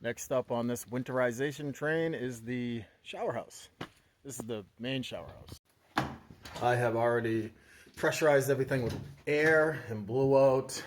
Next up on this winterization train is the shower house. This is the main shower house. I have already pressurized everything with air and blew out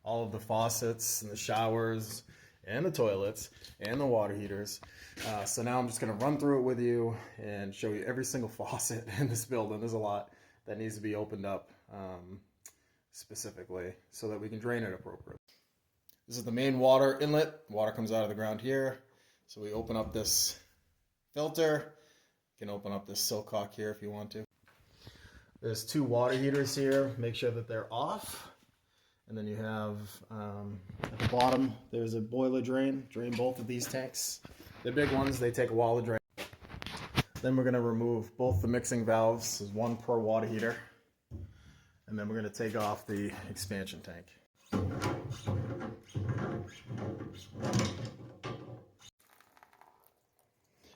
all of the faucets and the showers and the toilets and the water heaters. So now I'm just going to run through it with you and show you every single faucet in this building. There's a lot that needs to be opened up specifically so that we can drain it appropriately. This is the main water inlet. Water comes out of the ground here. So we open up this filter. You can open up this silcock here if you want to. There's two water heaters here. Make sure that they're off. And then you have, at the bottom, there's a boiler drain. Drain both of these tanks. The big ones, they take a while to drain. Then we're going to remove both the mixing valves. There's one per water heater. And then we're going to take off the expansion tank.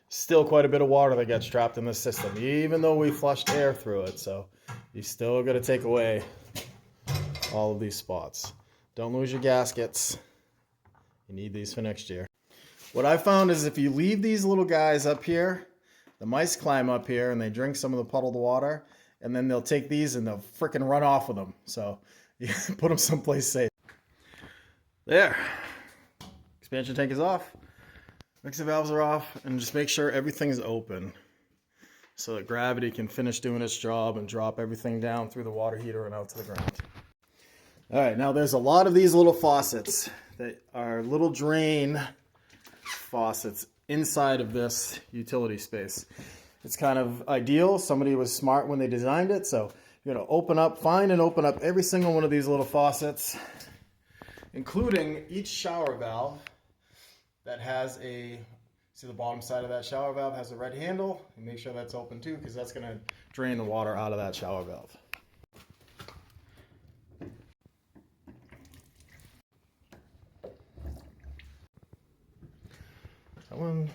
Still quite a bit of water that gets trapped in this system, even though we flushed air through it. So you still got to take away all of these spots. Don't lose your gaskets. You need these for next year. What I found is if you leave these little guys up here, the mice climb up here and they drink some of the puddled water, and then they'll take these and they'll frickin' run off with them. So you put them someplace safe. There. Expansion tank is off. Mixing valves are off, and just make sure everything's open so that gravity can finish doing its job and drop everything down through the water heater and out to the ground. All right, now there's a lot of these little faucets that are little drain faucets inside of this utility space. It's kind of ideal. Somebody was smart when they designed it, so you're gonna find and open up every single one of these little faucets, including each shower valve that has see the bottom side of that shower valve has a red handle, and make sure that's open too, because that's going to drain the water out of that shower valve. That one,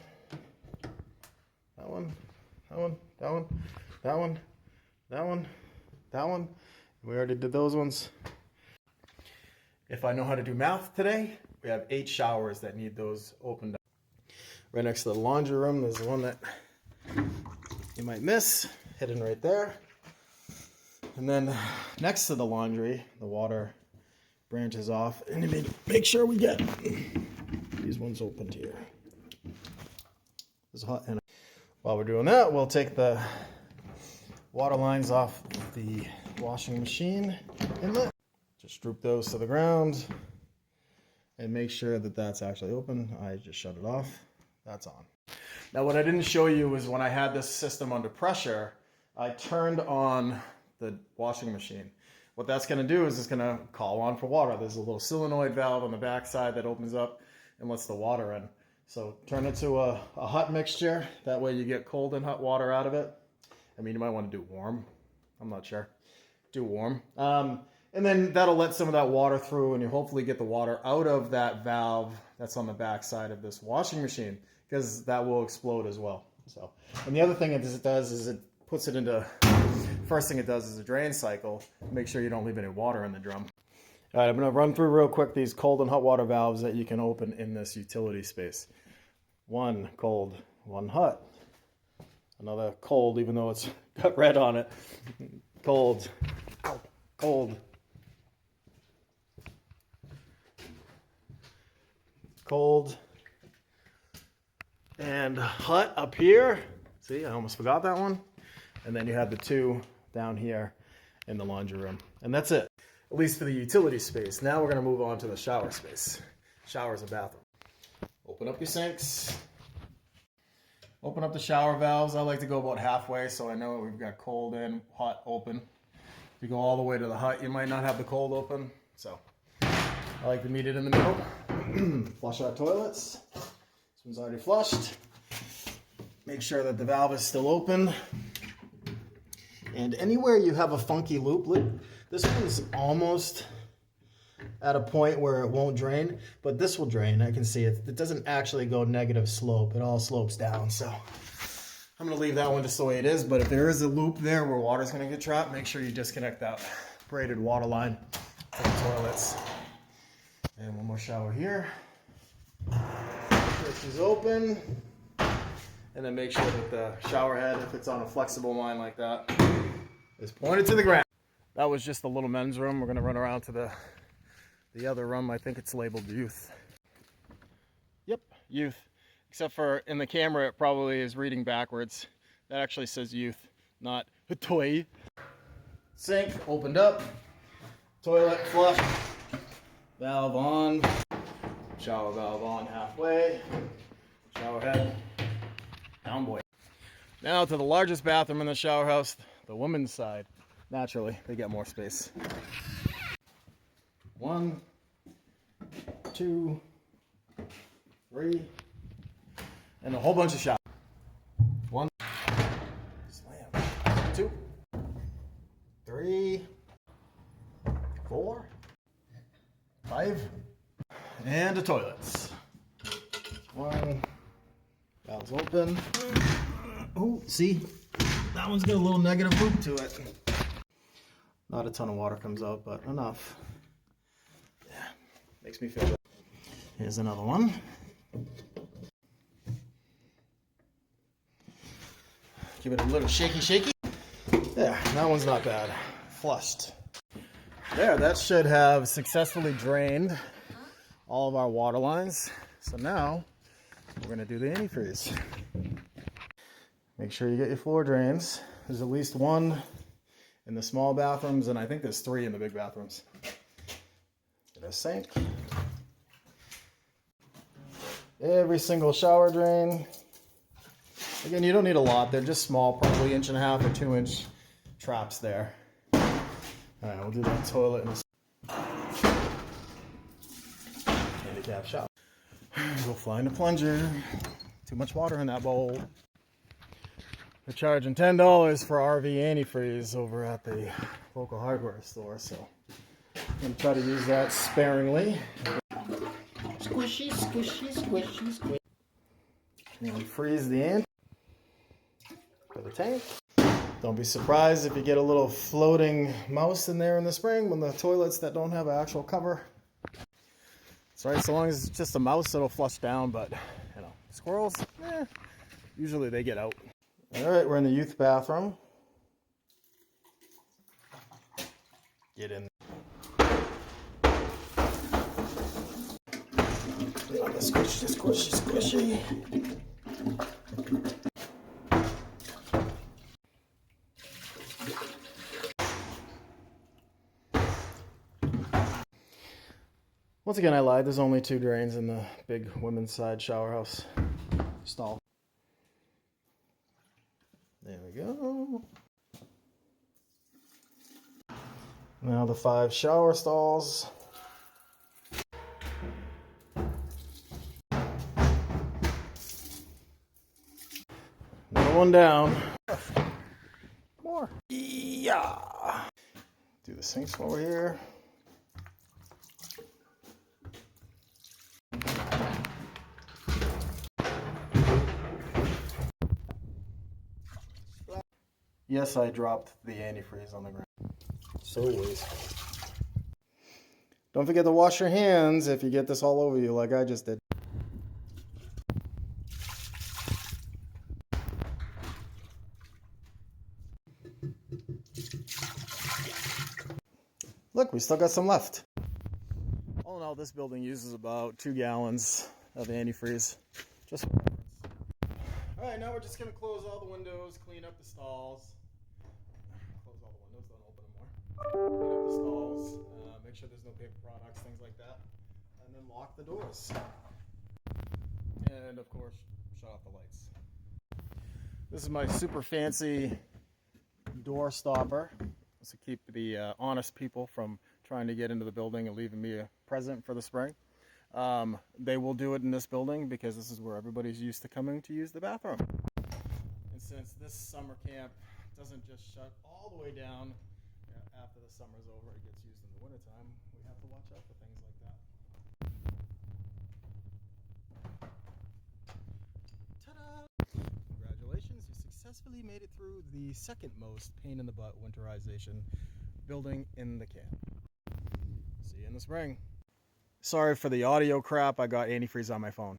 that one, that one, that one, that one, that one, that one. We already did those ones. If I know how to do math today, we have 8 showers that need those opened up. Right next to the laundry room, there's the one that you might miss, hidden right there. And then next to the laundry, the water branches off. And you make sure we get these ones opened here. It's hot. And while we're doing that, we'll take the water lines off the washing machine inlet. Just droop those to the ground. And make sure that that's actually open. I just shut it off. That's on. Now what I didn't show you was when I had this system under pressure, I turned on the washing machine. What that's going to do is it's going to call on for water. There's a little solenoid valve on the back side that opens up and lets the water in. So turn it to a hot mixture. That way you get cold and hot water out of it. I mean, you might want to do warm. I'm not sure. Do warm. And then that'll let some of that water through, and you hopefully get the water out of that valve that's on the back side of this washing machine, because that will explode as well. So, and the other thing it does is it puts it into, first thing it does is a drain cycle. Make sure you don't leave any water in the drum. All right, I'm going to run through real quick these cold and hot water valves that you can open in this utility space. One cold, one hot. Another cold, even though it's got red on it. Cold, cold. Cold and hot up here. See, I almost forgot that one. And then you have the 2 down here in the laundry room. And that's it, at least for the utility space. Now we're going to move on to the shower space. Showers and bathroom. Open up your sinks. Open up the shower valves. I like to go about halfway, so I know we've got cold in, hot open. If you go all the way to the hot, you might not have the cold open. So I like to meet it in the middle. Flush our toilets. This one's already flushed. Make sure that the valve is still open. And anywhere you have a funky loop, this one's almost at a point where it won't drain, but this will drain. I can see it. It doesn't actually go negative slope. It all slopes down. So I'm going to leave that one just the way it is. But if there is a loop there where water's going to get trapped, make sure you disconnect that braided water line from the toilets. And one more shower here. is open. And then make sure that the shower head, if it's on a flexible line like that, is pointed to the ground. That was just the little men's room. We're gonna run around to the other room. I think it's labeled youth. Yep, youth. Except for in the camera, it probably is reading backwards. That actually says youth, not toy. Sink opened up. Toilet flush. Valve on. Shower valve on halfway. Shower head. Down boy. Now to the largest bathroom in the shower house, the women's side. Naturally, they get more space. 1, 2, 3, and a whole bunch of showers. 1, slam. 2, 3, 4, 5, and the toilets. 1, valves open. Oh, see, that one's got a little negative loop to it. Not a ton of water comes out, but enough. Yeah, makes me feel good. Here's another one. Give it a little shaky. Yeah, that one's not bad. Flushed. There, that should have successfully drained all of our water lines. So now we're gonna do the antifreeze. Make sure you get your floor drains. There's at least one in the small bathrooms, and I think there's 3 in the big bathrooms. Get a sink. Every single shower drain. Again, you don't need a lot. They're just small, probably 1.5 or 2 inch traps there. All right, we'll do that toilet in the handicap shower. Go fly in the plunger. Too much water in that bowl. They're charging $10 for RV antifreeze over at the local hardware store, so I'm going to try to use that sparingly. Squishy, squishy, squishy, squishy. And freeze the ant for the tank. Don't be surprised if you get a little floating mouse in there in the spring when the toilets that don't have an actual cover. That's right, so long as it's just a mouse, it'll flush down, but you know, squirrels, usually they get out. All right, we're in the youth bathroom. Get in. Squishy, squishy, squishy. Once again, I lied. There's only 2 drains in the big women's side shower house stall. There we go. Now the 5 shower stalls. Another one down. More. Yeah. Do the sinks while we're here. Yes, I dropped the antifreeze on the ground. So wasteful. Don't forget to wash your hands if you get this all over you like I just did. Look, we still got some left. All in all, this building uses about 2 gallons of antifreeze. Just for reference. All right, now we're just gonna close all the windows, clean up the stalls. Close all the windows, don't open them more. Clean up the stalls, make sure there's no paper products, things like that. And then lock the doors. And of course, shut off the lights. This is my super fancy door stopper. This will keep the honest people from trying to get into the building and leaving me a present for the spring. They will do it in this building because this is where everybody's used to coming to use the bathroom. And since this summer camp doesn't just shut all the way down after the summer's over, it gets used in the wintertime, we have to watch out for things like that. Ta-da! Congratulations, you successfully made it through the second most pain in the butt winterization building in the camp. See you in the spring. Sorry for the audio crap, I got antifreeze on my phone.